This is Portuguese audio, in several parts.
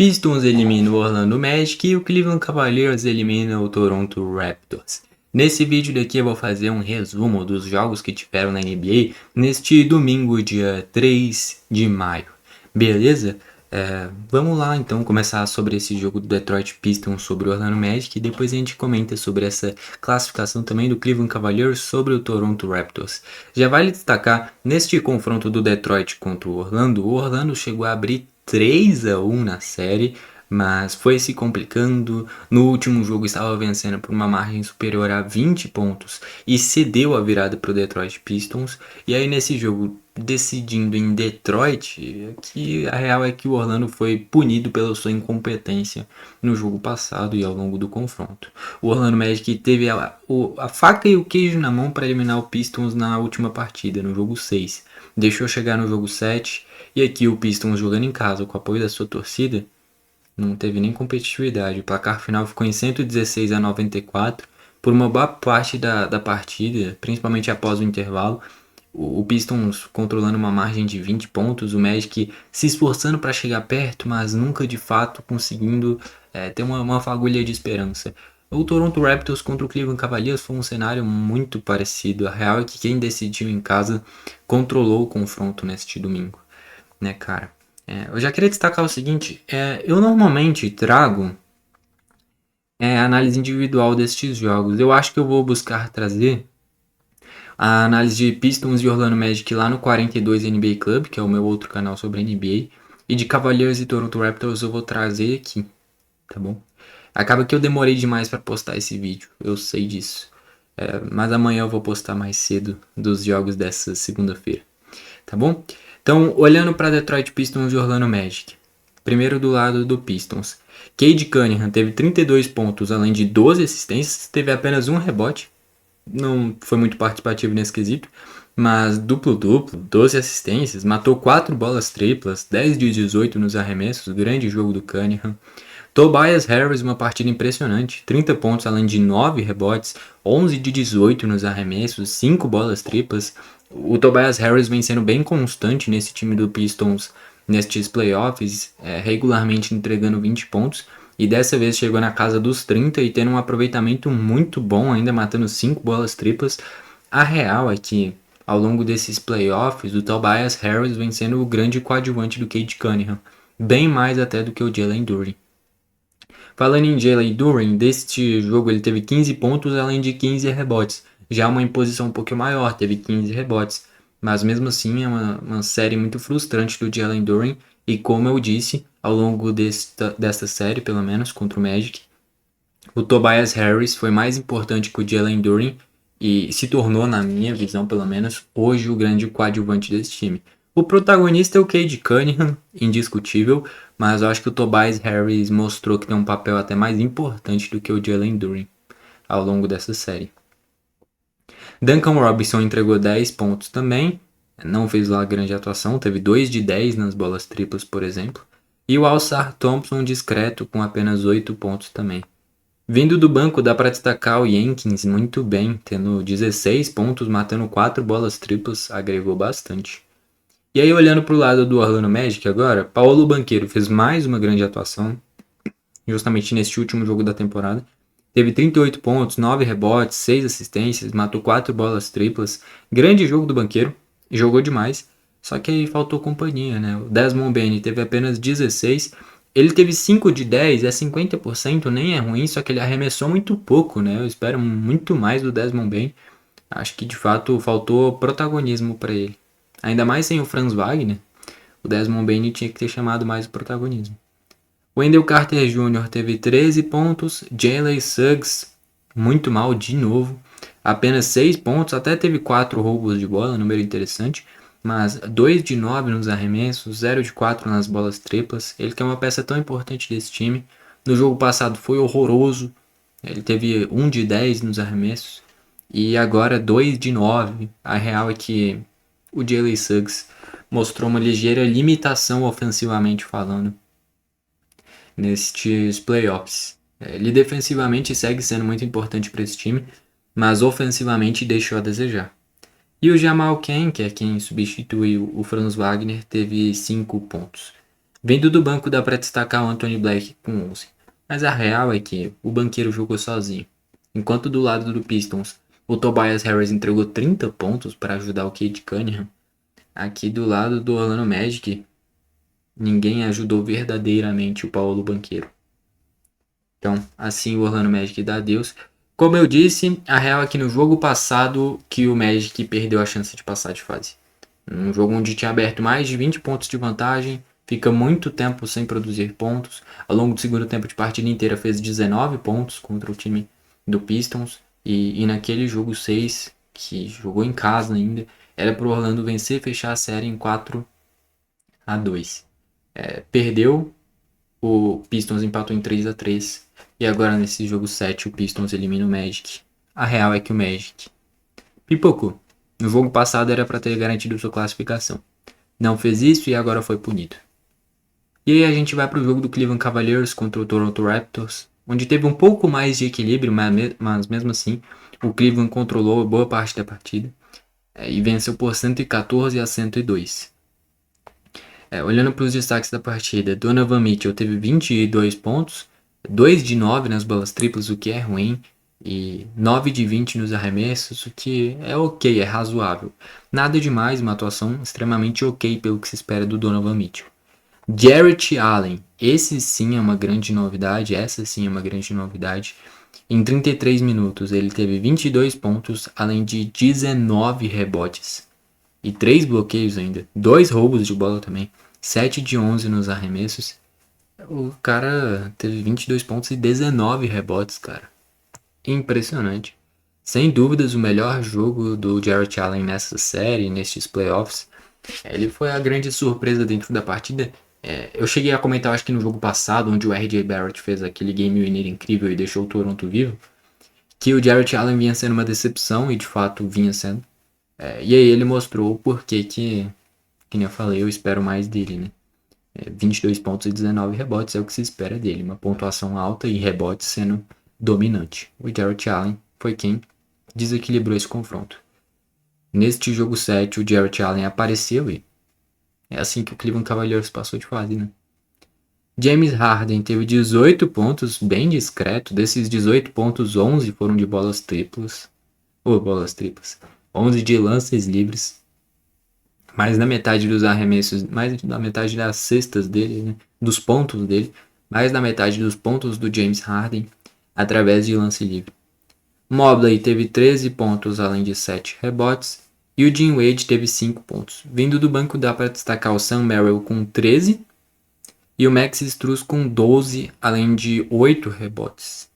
Pistons elimina o Orlando Magic e o Cleveland Cavaliers elimina o Toronto Raptors. Nesse vídeo daqui eu vou fazer um resumo dos jogos que tiveram na NBA neste domingo, dia 3 de maio. Beleza? Vamos lá então começar sobre esse jogo do Detroit Pistons sobre o Orlando Magic e depois a gente comenta sobre essa classificação também do Cleveland Cavaliers sobre o Toronto Raptors. Já vale destacar, neste confronto do Detroit contra o Orlando chegou a abrir 3-1 na série, mas foi se complicando. No último jogo estava vencendo por uma margem superior a 20 pontos e cedeu a virada para o Detroit Pistons. E aí nesse jogo, decidindo em Detroit, que a real é que o Orlando foi punido pela sua incompetência no jogo passado e ao longo do confronto. O Orlando Magic teve a faca e o queijo na mão para eliminar o Pistons na última partida, no jogo 6. Deixou chegar no jogo 7 e aqui o Pistons jogando em casa com o apoio da sua torcida não teve nem competitividade. O placar final ficou em 116-94 por uma boa parte da partida, principalmente após o intervalo. O Pistons controlando uma margem de 20 pontos, o Magic se esforçando para chegar perto, mas nunca de fato conseguindo ter uma fagulha de esperança. O Toronto Raptors contra o Cleveland Cavaliers foi um cenário muito parecido. A real é que quem decidiu em casa controlou o confronto neste domingo, né, cara? Eu já queria destacar o seguinte, eu normalmente trago a análise individual destes jogos. Eu acho que eu vou buscar trazer a análise de Pistons e Orlando Magic lá no 42 NBA Club, que é o meu outro canal sobre NBA, e de Cavaliers e Toronto Raptors eu vou trazer aqui, tá bom? Acaba que eu demorei demais para postar esse vídeo, eu sei disso. Mas amanhã eu vou postar mais cedo dos jogos dessa segunda-feira, tá bom? Então, olhando para Detroit Pistons e Orlando Magic. Primeiro do lado do Pistons. Cade Cunningham teve 32 pontos, além de 12 assistências, teve apenas um rebote. Não foi muito participativo nesse quesito, mas duplo-duplo, 12 assistências, matou 4 bolas triplas, 10 de 18 nos arremessos, grande jogo do Cunningham. Tobias Harris, uma partida impressionante, 30 pontos além de 9 rebotes, 11 de 18 nos arremessos, 5 bolas triplas. O Tobias Harris vem sendo bem constante nesse time do Pistons nestes playoffs, regularmente entregando 20 pontos. E dessa vez chegou na casa dos 30 e tendo um aproveitamento muito bom, ainda matando 5 bolas triplas. A real é que ao longo desses playoffs, o Tobias Harris vem sendo o grande coadjuvante do Cade Cunningham, bem mais até do que o Jalen Duren. Falando em Jalen Duren, deste jogo ele teve 15 pontos além de 15 rebotes. Já uma imposição um pouco maior, teve 15 rebotes. Mas mesmo assim é uma série muito frustrante do Jalen Duren. E como eu disse, ao longo desta série, pelo menos, contra o Magic, o Tobias Harris foi mais importante que o Jalen Duren e se tornou, na minha visão pelo menos, hoje o grande coadjuvante desse time. O protagonista é o Cade Cunningham, indiscutível, mas eu acho que o Tobias Harris mostrou que tem um papel até mais importante do que o Jalen Duren ao longo dessa série. Duncan Robinson entregou 10 pontos também, não fez lá grande atuação, teve 2 de 10 nas bolas triplas, por exemplo. E o Ausar Thompson discreto com apenas 8 pontos também. Vindo do banco dá para destacar o Jenkins muito bem, tendo 16 pontos, matando 4 bolas triplas, agregou bastante. E aí olhando para o lado do Orlando Magic agora, Paulo Banchero fez mais uma grande atuação, justamente neste último jogo da temporada. Teve 38 pontos, 9 rebotes, 6 assistências, matou 4 bolas triplas. Grande jogo do Banchero, jogou demais, só que aí faltou companhia, né? O Desmond Bane teve apenas 16, ele teve 5 de 10, 50%, nem é ruim, só que ele arremessou muito pouco, né? Eu espero muito mais do Desmond Bane. Acho que de fato faltou protagonismo para ele. Ainda mais sem o Franz Wagner, o Desmond Bane tinha que ter chamado mais o protagonismo. Wendell Carter Jr. teve 13 pontos, Jalen Suggs muito mal de novo, apenas 6 pontos, até teve 4 roubos de bola, número interessante, mas 2 de 9 nos arremessos, 0 de 4 nas bolas triplas, ele que é uma peça tão importante desse time. No jogo passado foi horroroso, ele teve 1 de 10 nos arremessos, e agora 2 de 9, a real é que o Jalen Suggs mostrou uma ligeira limitação ofensivamente falando nestes playoffs. Ele defensivamente segue sendo muito importante para esse time, mas ofensivamente deixou a desejar. E o Jamal Cain, que é quem substitui o Franz Wagner, teve 5 pontos. Vindo do banco dá para destacar o Anthony Black com 11, mas a real é que o banqueiro jogou sozinho. Enquanto do lado do Pistons, o Tobias Harris entregou 30 pontos para ajudar o Cade Cunningham, aqui do lado do Orlando Magic, ninguém ajudou verdadeiramente o Paulo Banqueiro. Então, assim o Orlando Magic dá adeus. Como eu disse, a real é que no jogo passado que o Magic perdeu a chance de passar de fase. Um jogo onde tinha aberto mais de 20 pontos de vantagem, fica muito tempo sem produzir pontos. Ao longo do segundo tempo de partida inteira fez 19 pontos contra o time do Pistons. E naquele jogo 6, que jogou em casa ainda, era para o Orlando vencer e fechar a série em 4-2. Perdeu, o Pistons empatou em 3-3. E agora nesse jogo 7 o Pistons elimina o Magic. A real é que o Magic pipocou. No jogo passado era para ter garantido sua classificação. Não fez isso e agora foi punido. E aí a gente vai para o jogo do Cleveland Cavaliers contra o Toronto Raptors, onde teve um pouco mais de equilíbrio, mas mesmo assim o Cleveland controlou boa parte da partida e venceu por 114-102. Olhando para os destaques da partida, Donovan Mitchell teve 22 pontos, 2 de 9 nas bolas triplas, o que é ruim, e 9 de 20 nos arremessos, o que é ok, é razoável. Nada demais, uma atuação extremamente ok pelo que se espera do Donovan Mitchell. Jarrett Allen, essa sim é uma grande novidade. Em 33 minutos ele teve 22 pontos, além de 19 rebotes e 3 bloqueios ainda, 2 roubos de bola também, 7 de 11 nos arremessos. O cara teve 22 pontos e 19 rebotes, cara. Impressionante. Sem dúvidas o melhor jogo do Jarrett Allen nessa série, nestes playoffs. Ele foi a grande surpresa dentro da partida. Eu cheguei a comentar, acho que no jogo passado, onde o R.J. Barrett fez aquele game winner incrível e deixou o Toronto vivo, que o Jarrett Allen vinha sendo uma decepção, e de fato vinha sendo. E aí ele mostrou o porquê que nem eu falei, eu espero mais dele, né? 22 pontos e 19 rebotes é o que se espera dele, uma pontuação alta e rebotes sendo dominante. O Jarrett Allen foi quem desequilibrou esse confronto. Neste jogo 7, o Jarrett Allen apareceu e é assim que o Cleveland Cavaliers passou de fase, né? James Harden teve 18 pontos, bem discreto. Desses 18 pontos, 11 foram de bolas triplas. 11 de lances livres. Mais da metade dos arremessos, mais da metade das cestas dele, né? Dos pontos dele. Mais da metade dos pontos do James Harden através de lance livre. Mobley teve 13 pontos, além de 7 rebotes. E o Jim Wade teve 5 pontos. Vindo do banco dá para destacar o Sam Merrill com 13 e o Max Strus com 12, além de 8 rebotes.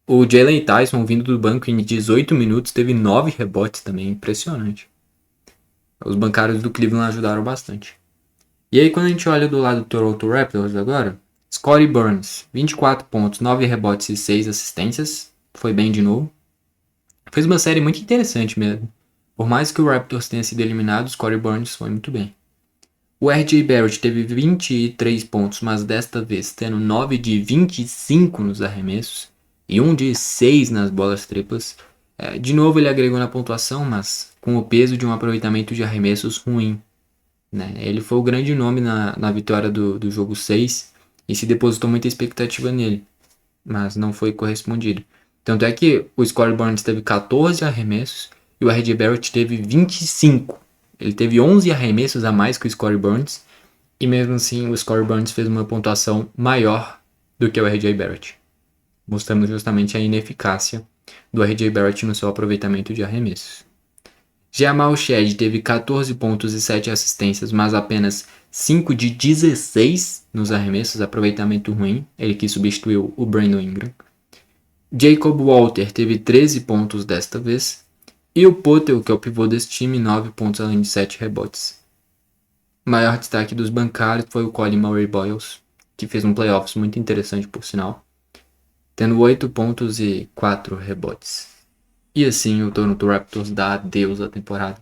O Jalen Tyson, vindo do banco em 18 minutos, teve 9 rebotes também, impressionante. Os bancários do Cleveland ajudaram bastante. E aí quando a gente olha do lado do Toronto Raptors agora, Scottie Barnes, 24 pontos, 9 rebotes e 6 assistências, foi bem de novo. Fez uma série muito interessante mesmo. Por mais que o Raptors tenha sido eliminado, Scottie Barnes foi muito bem. O R.J. Barrett teve 23 pontos, mas desta vez tendo 9 de 25 nos arremessos e 1 de 6 nas bolas triplas. De novo ele agregou na pontuação, mas com o peso de um aproveitamento de arremessos ruim. Né? Ele foi o grande nome na vitória do jogo 6 e se depositou muita expectativa nele, mas não foi correspondido. Tanto é que o Scottie Barnes teve 14 arremessos e o R.J. Barrett teve 25. Ele teve 11 arremessos a mais que o Scottie Barnes e mesmo assim o Scottie Barnes fez uma pontuação maior do que o R.J. Barrett, mostrando justamente a ineficácia do R.J. Barrett no seu aproveitamento de arremessos. Jamal Shead teve 14 pontos e 7 assistências, mas apenas 5 de 16 nos arremessos, aproveitamento ruim, ele que substituiu o Brandon Ingram. Jacob Walter teve 13 pontos desta vez, e o Poeltl, que é o pivô desse time, 9 pontos além de 7 rebotes. O maior destaque dos bancários foi o Colin Murray-Boyles, que fez um playoffs muito interessante por sinal, tendo 8 pontos e 4 rebotes. E assim o Toronto Raptors dá adeus à temporada.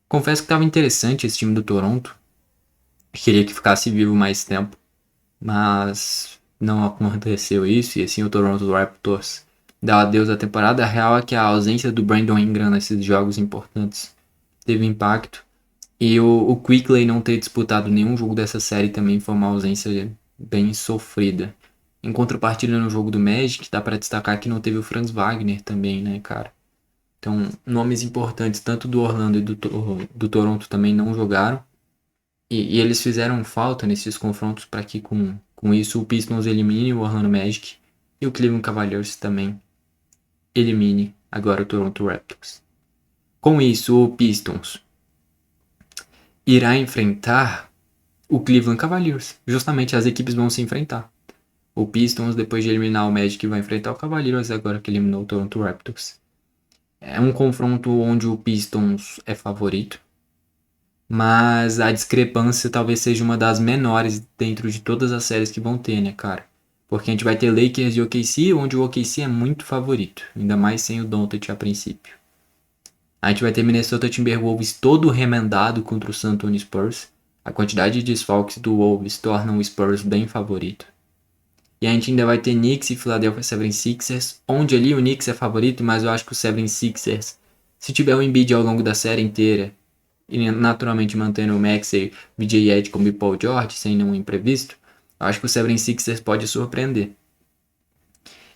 Confesso que estava interessante esse time do Toronto. Queria que ficasse vivo mais tempo. Mas não aconteceu isso. E assim o Toronto Raptors dá adeus à temporada. A real é que a ausência do Brandon Ingram nesses jogos importantes teve impacto. E o Quickley não ter disputado nenhum jogo dessa série também foi uma ausência bem sofrida. Em contrapartida no jogo do Magic, dá pra destacar que não teve o Franz Wagner também, né, cara? Então, nomes importantes tanto do Orlando e do Toronto também não jogaram. E eles fizeram falta nesses confrontos para que com isso o Pistons elimine o Orlando Magic e o Cleveland Cavaliers também elimine agora o Toronto Raptors. Com isso, o Pistons irá enfrentar o Cleveland Cavaliers. Justamente as equipes vão se enfrentar. O Pistons, depois de eliminar o Magic, vai enfrentar o Cavaliers, agora que eliminou o Toronto Raptors. É um confronto onde o Pistons é favorito, mas a discrepância talvez seja uma das menores dentro de todas as séries que vão ter, né, cara? Porque a gente vai ter Lakers e OKC, onde o OKC é muito favorito, ainda mais sem o Doncic a princípio. A gente vai ter Minnesota Timberwolves todo remendado contra o San Antonio Spurs. A quantidade de desfalques do Wolves torna o Spurs bem favorito. E a gente ainda vai ter Knicks e Philadelphia 76ers, onde ali o Knicks é favorito, mas eu acho que o 76ers, se tiver o Embiid ao longo da série inteira, e naturalmente mantendo o Maxey, BJ Edgecombe e Paul George, sem nenhum imprevisto, eu acho que o 76ers pode surpreender.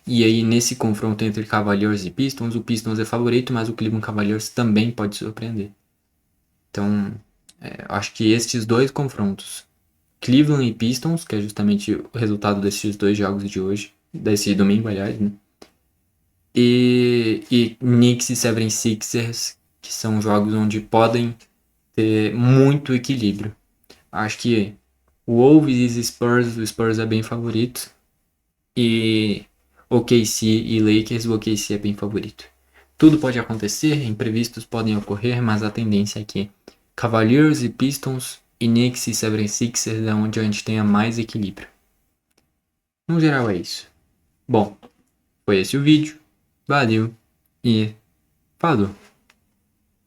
E aí, nesse confronto entre Cavaliers e Pistons, o Pistons é favorito, mas o Cleveland Cavaliers também pode surpreender. Então, eu acho que estes dois confrontos, Cleveland e Pistons, que é justamente o resultado desses dois jogos de hoje, desse domingo, aliás, né? E Knicks e 76ers, que são jogos onde podem ter muito equilíbrio. Acho que o Wolves e Spurs, o Spurs é bem favorito. E OKC e Lakers, o OKC é bem favorito. Tudo pode acontecer, imprevistos podem ocorrer, mas a tendência é que Cavaliers e Pistons e Knicks e 76ers é onde a gente tenha mais equilíbrio. No geral é isso. Bom, foi esse o vídeo. Valeu e falou!